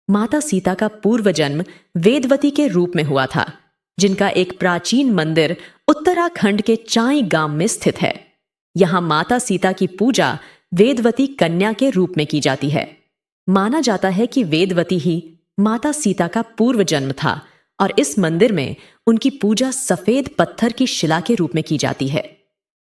माता सीता का पूर्व जन्म वेदवती के रूप में हुआ था, जिनका एक प्राचीन मंदिर उत्तराखंड के चाई गांव में स्थित है। यहाँ माता सीता की पूजा वेदवती कन्या के रूप में की जाती है। माना जाता है कि वेदवती ही माता सीता का पूर्व जन्म था और इस मंदिर में उनकी पूजा सफेद पत्थर की शिला के रूप में की जाती है।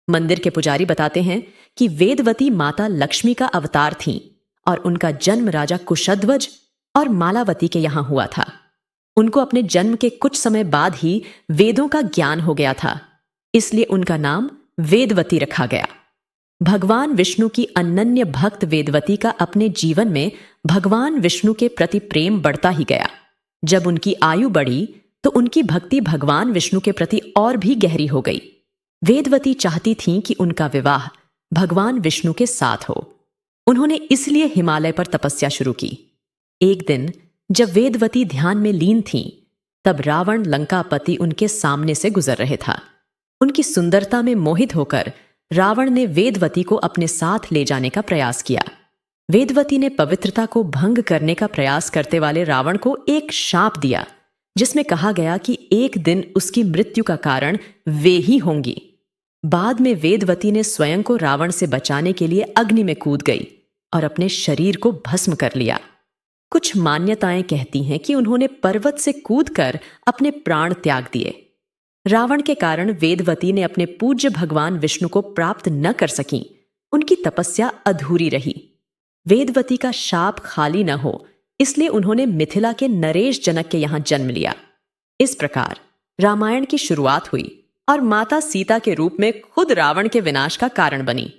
मंदिर के पुजारी बताते हैं कि वेदवती माता लक्ष्मी का अवतार थीं और उनका जन्म राजा कुशध्वज और मालावती के यहाँ हुआ था। उनको अपने जन्म के कुछ समय बाद ही वेदों का ज्ञान हो गया था, इसलिए उनका नाम वेदवती रखा गया। भगवान विष्णु की अनन्य भक्त वेदवती का अपने जीवन में भगवान विष्णु के प्रति प्रेम बढ़ता ही गया। जब उनकी आयु बढ़ी तो उनकी भक्ति भगवान विष्णु के प्रति और भी गहरी हो गई। वेदवती चाहती थीं कि उनका विवाह भगवान विष्णु के साथ हो। उन्होंने इसलिए हिमालय पर तपस्या शुरू की। एक दिन जब वेदवती ध्यान में लीन थीं, तब रावण लंकापति उनके सामने से गुजर रहे था। उनकी सुंदरता में मोहित होकर रावण ने वेदवती को अपने साथ ले जाने का प्रयास किया। वेदवती ने पवित्रता को भंग करने का प्रयास करते वाले रावण को एक शाप दिया, जिसमें कहा गया कि एक दिन उसकी मृत्यु का कारण वे ही होंगी। बाद में वेदवती ने स्वयं को रावण से बचाने के लिए अग्नि में कूद गई और अपने शरीर को भस्म कर लिया। कुछ मान्यताएं कहती हैं कि उन्होंने पर्वत से कूदकर अपने प्राण त्याग दिए। रावण के कारण वेदवती ने अपने पूज्य भगवान विष्णु को प्राप्त न कर सकीं। उनकी तपस्या अधूरी रही। वेदवती का शाप खाली न हो, इसलिए उन्होंने मिथिला के नरेश जनक के यहाँ जन्म लिया। इस प्रकार रामायण की शुरुआत हुई और माता सीता के रूप में खुद रावण के विनाश का कारण बनी।